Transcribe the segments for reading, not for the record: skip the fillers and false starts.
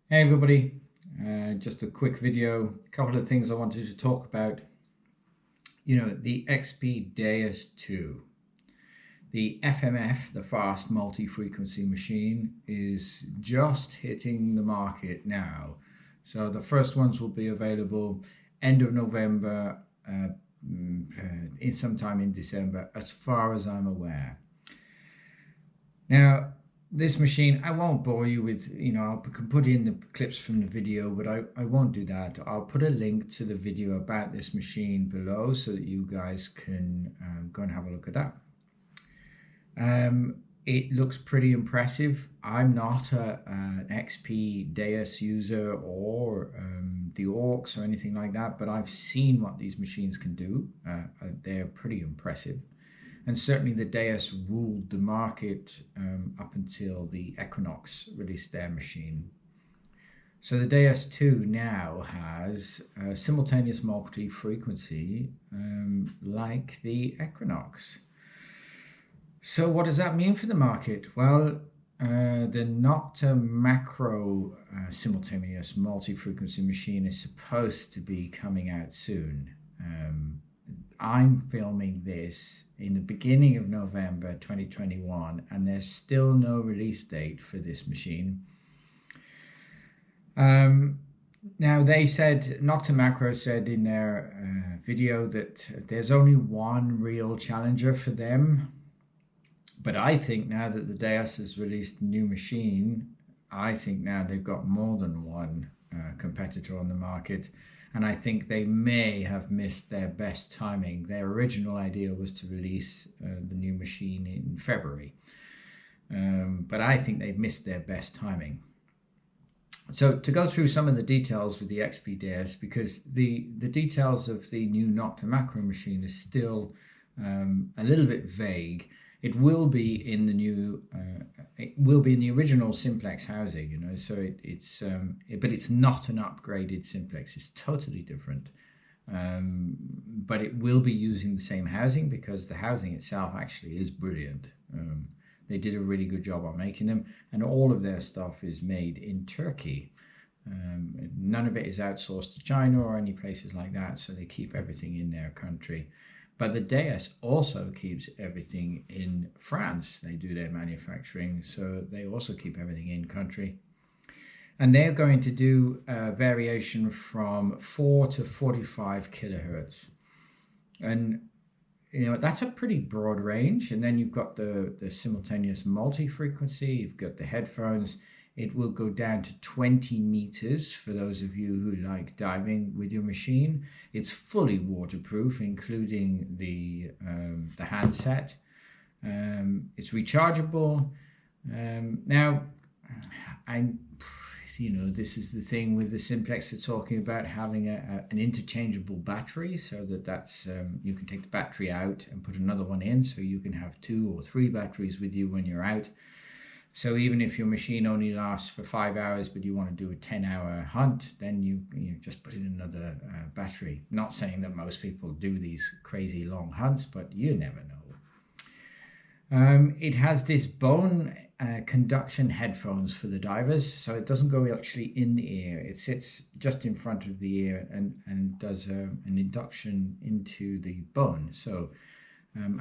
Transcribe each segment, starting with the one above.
Hey everybody, just a quick video, a couple of things I wanted to talk about. The XP Deus 2, the FMF, the fast multi-frequency machine, is just hitting the market now. So the first ones will be available end of November, in sometime in December, as far as I'm aware. Now, this machine, I won't bore you with, I can put in the clips from the video, but I won't do that. I'll put a link to the video about this machine below so that you guys can go and have a look at that. It looks pretty impressive. I'm not an XP Deus user or the Orcs or anything like that, but I've seen what these machines can do. They're pretty impressive. And certainly the Deus ruled the market up until the Equinox released their machine. So the Deus 2 now has simultaneous multi-frequency like the Equinox. So what does that mean for the market? Well, the Nokta Makro simultaneous multi-frequency machine is supposed to be coming out soon. I'm filming this in the beginning of November 2021, and there's still no release date for this machine. Now they said, Nokta Makro said in their video that there's only one real challenger for them. But I think now that the Deus has released a new machine, I think now they've got more than one competitor on the market. And I think they may have missed their best timing. Their original idea was to release the new machine in February. But I think they've missed their best timing. So to go through some of the details with the XP Deus, because the details of the new Nokta Makro machine is still a little bit vague. It will be in the new, it will be in the original simplex housing, so but it's not an upgraded simplex. It's totally different. But it will be using the same housing because the housing itself actually is brilliant. They did a really good job on making them, and all of their stuff is made in Turkey. None of it is outsourced to China or any places like that, so they keep everything in their country. But the Deus also keeps everything in France. They do their manufacturing, so they also keep everything in country. And they're going to do a variation from 4 to 45 kilohertz. And, that's a pretty broad range. And then you've got the simultaneous multi-frequency, you've got the headphones. It will go down to 20 meters for those of you who like diving with your machine. It's fully waterproof, including the handset. It's rechargeable. Now, this is the thing with the simplex. They're talking about having an interchangeable battery, so that's you can take the battery out and put another one in, so you can have 2 or 3 batteries with you when you're out. So even if your machine only lasts for 5 hours, but you want to do a 10-hour hunt, then you just put in another battery. Not saying that most people do these crazy long hunts, but you never know. It has this bone conduction headphones for the divers, so it doesn't go actually in the ear. It sits just in front of the ear and does an induction into the bone. So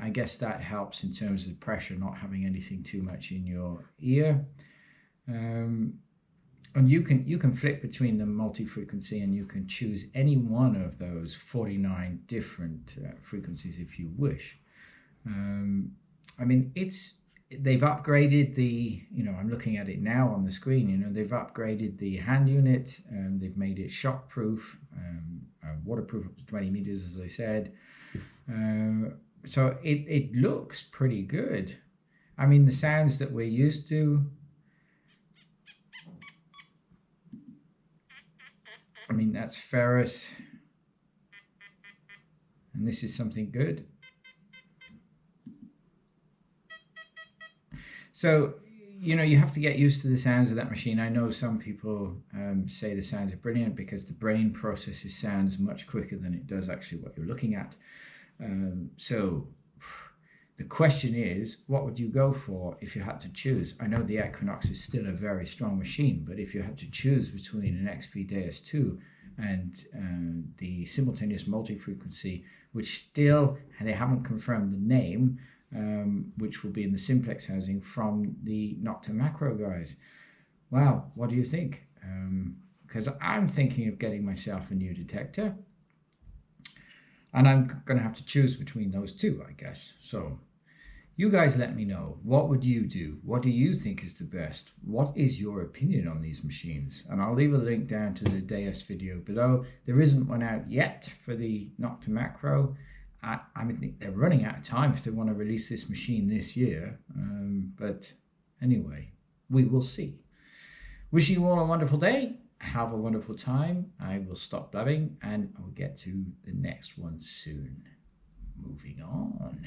I guess that helps in terms of pressure, not having anything too much in your ear. And you can flip between the multi-frequency, and you can choose any one of those 49 different frequencies if you wish. They've upgraded the, I'm looking at it now on the screen, they've upgraded the hand unit, and they've made it shockproof, waterproof up to 20 meters, as I said. So it looks pretty good. The sounds that we're used to, that's ferrous, and this is something good. So, you have to get used to the sounds of that machine. I know some people say the sounds are brilliant because the brain processes sounds much quicker than it does actually what you're looking at. So The question is, what would you go for if you had to choose? I know the Equinox is still a very strong machine, but if you had to choose between an XP Deus 2 and the simultaneous multi-frequency, which still, they haven't confirmed the name, which will be in the simplex housing from the Nokta Makro guys. Wow, what do you think? Because I'm thinking of getting myself a new detector, and I'm going to have to choose between those two, I guess. So you guys let me know. What would you do? What do you think is the best? What is your opinion on these machines? And I'll leave a link down to the Deus video below. There isn't one out yet for the Nokta Makro. I mean, they're running out of time if they want to release this machine this year. But anyway, we will see. Wishing you all a wonderful day. Have a wonderful time. I will stop blabbing and I'll get to the next one soon. Moving on.